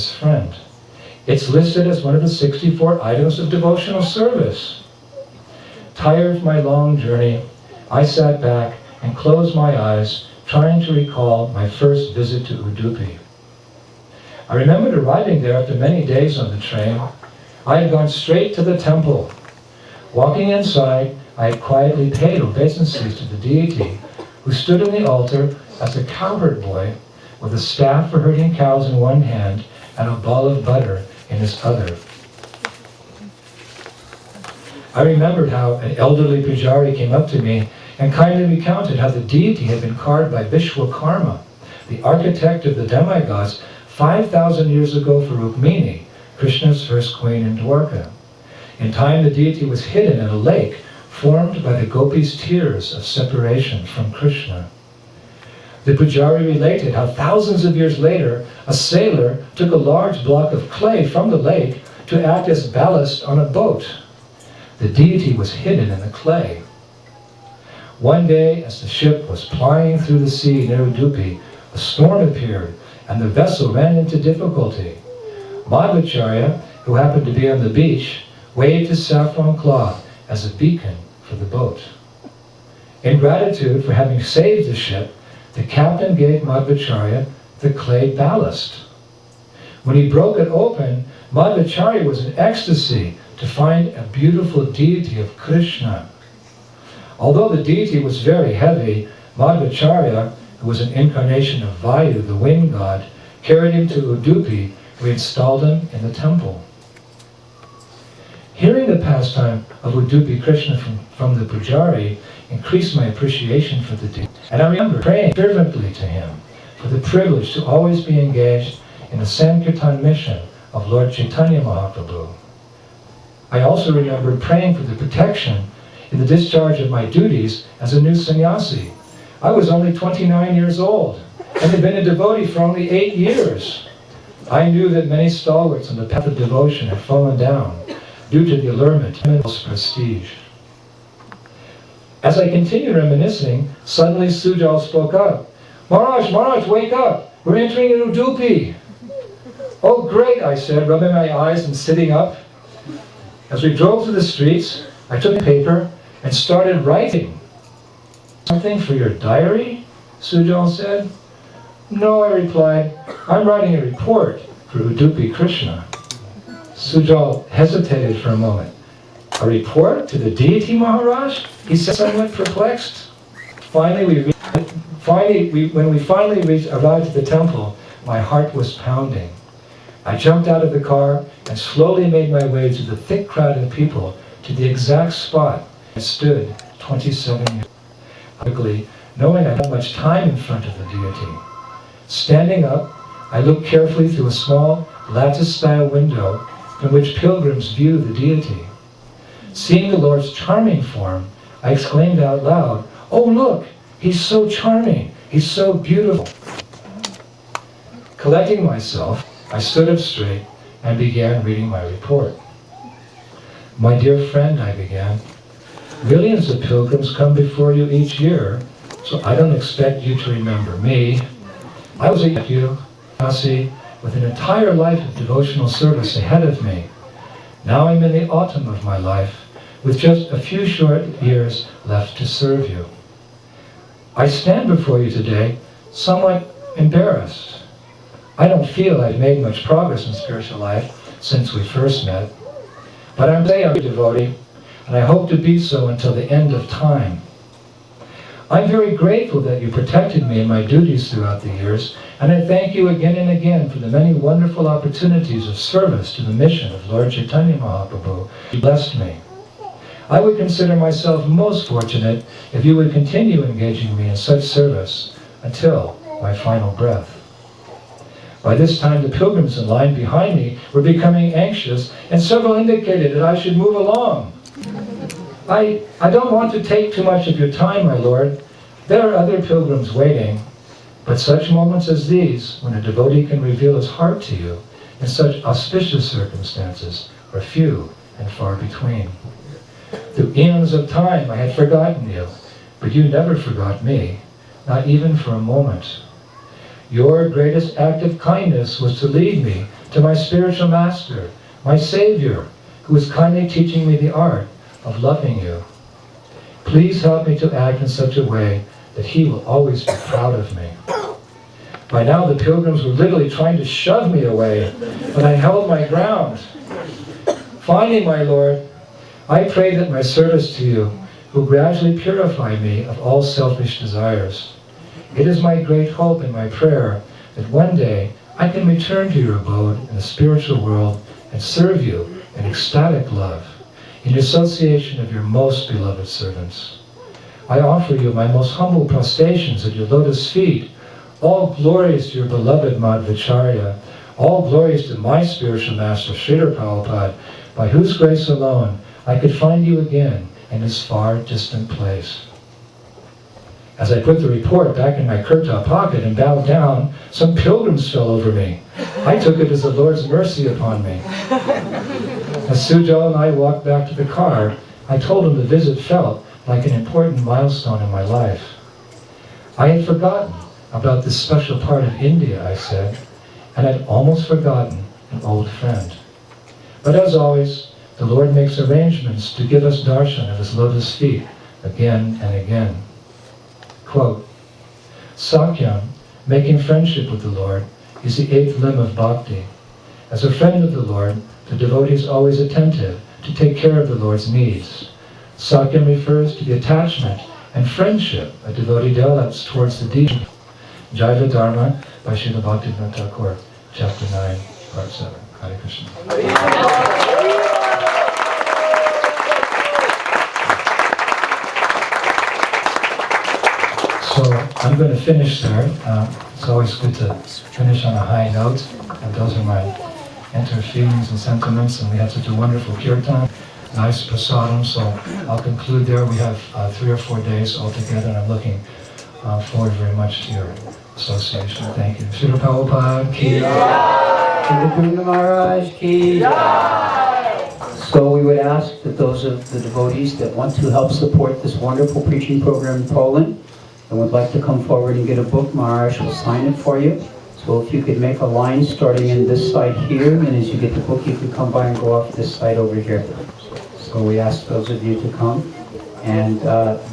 his friend. It's listed as one of the 64 items of devotional service. Tired of my long journey, I sat back and closed my eyes, trying to recall my first visit to Udupi. I remembered arriving there after many days on the train. I had gone straight to the temple. Walking inside, I had quietly paid obeisances to the deity, who stood in the altar as a cowherd boy with a staff for herding cows in one hand and a ball of butter in his other. I remembered how an elderly pujari came up to me and kindly recounted how the deity had been carved by Vishwakarma, the architect of the demigods, 5,000 years ago for Rukmini, Krishna's first queen in Dwarka. In time, the deity was hidden in a lake formed by the gopis' tears of separation from Krishna. The pujari related how thousands of years later, a sailor took a large block of clay from the lake to act as ballast on a boat. The deity was hidden in the clay. One day, as the ship was plying through the sea near Udupi, a storm appeared and the vessel ran into difficulty. Madhvacharya, who happened to be on the beach, waved his saffron cloth as a beacon for the boat. In gratitude for having saved the ship, the captain gave Madhvacharya the clay ballast. When he broke it open, Madhvacharya was in ecstasy to find a beautiful deity of Krishna. Although the deity was very heavy, Madhvacharya, who was an incarnation of Vayu, the wind god, carried him to Udupi, where he installed him in the temple. Hearing the pastime of Udupi Krishna from the pujari increased my appreciation for the deity, and I remember praying fervently to him for the privilege to always be engaged in the Sankirtan mission of Lord Chaitanya Mahaprabhu. I also remembered praying for the protection in the discharge of my duties as a new sannyasi. I was only 29 years old and had been a devotee for only 8 years. I knew that many stalwarts on the path of devotion had fallen down due to the allurement of prestige. As I continued reminiscing, suddenly Sujal spoke up. Maharaj, wake up! We're entering Udupi! Oh, great, I said, rubbing my eyes and sitting up. As we drove through the streets, I took a paper and started writing. Something for your diary? Sujal said. No, I replied, I'm writing a report for Udupi Krishna. Sujal hesitated for a moment. A report to the deity, Maharaj? He said, somewhat perplexed. When we finally arrived at the temple, my heart was pounding. I jumped out of the car and slowly made my way through the thick crowd of people to the exact spot I stood 27 years quickly, knowing I had much time in front of the deity. Standing up, I looked carefully through a small lattice-style window from which pilgrims view the deity. Seeing the Lord's charming form, I exclaimed out loud, "Oh look, he's so charming, he's so beautiful." Collecting myself, I stood up straight and began reading my report. My dear friend, I began, millions of pilgrims come before you each year, so I don't expect you to remember me. I was a sannyasi with an entire life of devotional service ahead of me. Now I'm in the autumn of my life, with just a few short years left to serve you. I stand before you today somewhat embarrassed. I don't feel I've made much progress in spiritual life since we first met, but I'm a devotee, and I hope to be so until the end of time. I'm very grateful that you protected me in my duties throughout the years, and I thank you again and again for the many wonderful opportunities of service to the mission of Lord Chaitanya Mahaprabhu. You blessed me. I would consider myself most fortunate if you would continue engaging me in such service until my final breath. By this time, the pilgrims in line behind me were becoming anxious, and several indicated that I should move along. I don't want to take too much of your time, my Lord. There are other pilgrims waiting, but such moments as these, when a devotee can reveal his heart to you in such auspicious circumstances, are few and far between. Through eons of time, I had forgotten you, but you never forgot me, not even for a moment. Your greatest act of kindness was to lead me to my spiritual master, my Savior, who is kindly teaching me the art of loving you. Please help me to act in such a way that he will always be proud of me. By now the pilgrims were literally trying to shove me away, but I held my ground. Finally, my Lord, I pray that my service to you will gradually purify me of all selfish desires. It is my great hope and my prayer that one day I can return to your abode in the spiritual world and serve you in ecstatic love, in association of your most beloved servants. I offer you my most humble prostrations at your lotus feet. All glories to your beloved Madhvacharya, all glories to my spiritual master, Srila Prabhupada, by whose grace alone I could find you again in this far distant place. As I put the report back in my kurta pocket and bowed down, some pilgrims fell over me. I took it as the Lord's mercy upon me. As Sujal and I walked back to the car, I told him the visit felt like an important milestone in my life. I had forgotten about this special part of India, I said, and I'd almost forgotten an old friend. But as always, the Lord makes arrangements to give us darshan of his lotus feet again and again. Quote, Sakyam, making friendship with the Lord, is the 8th limb of bhakti. As a friend of the Lord, the devotee is always attentive to take care of the Lord's needs. Sakyam refers to the attachment and friendship a devotee develops towards the deity. Jaiva Dharma by Srila Bhaktivinoda Thakur, Chapter 9, Part 7. Hare Krishna. So I'm going to finish there. It's always good to finish on a high note. And those are my enter feelings and sentiments. And we had such a wonderful kirtan, nice prasadam. So I'll conclude there. We have 3 or 4 days altogether, and I'm looking forward very much to your association. Thank you. Srila Prabhupada ki jai. Indradyumna Maharaj ki jai. So we would ask that those of the devotees that want to help support this wonderful preaching program in Poland and would like to come forward and get a book, Maharaj will sign it for you. So if you could make a line starting in this side here, and as you get the book, you could come by and go off this side over here. So we ask those of you to come. And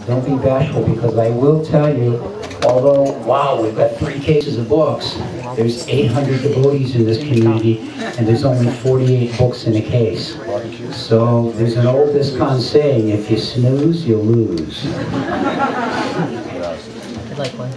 don't be bashful, because I will tell you, although, wow, we've got 3 cases of books, there's 800 devotees in this community, and there's only 48 books in a case. So there's an old ISKCON saying, if you snooze, you lose. I'd like one.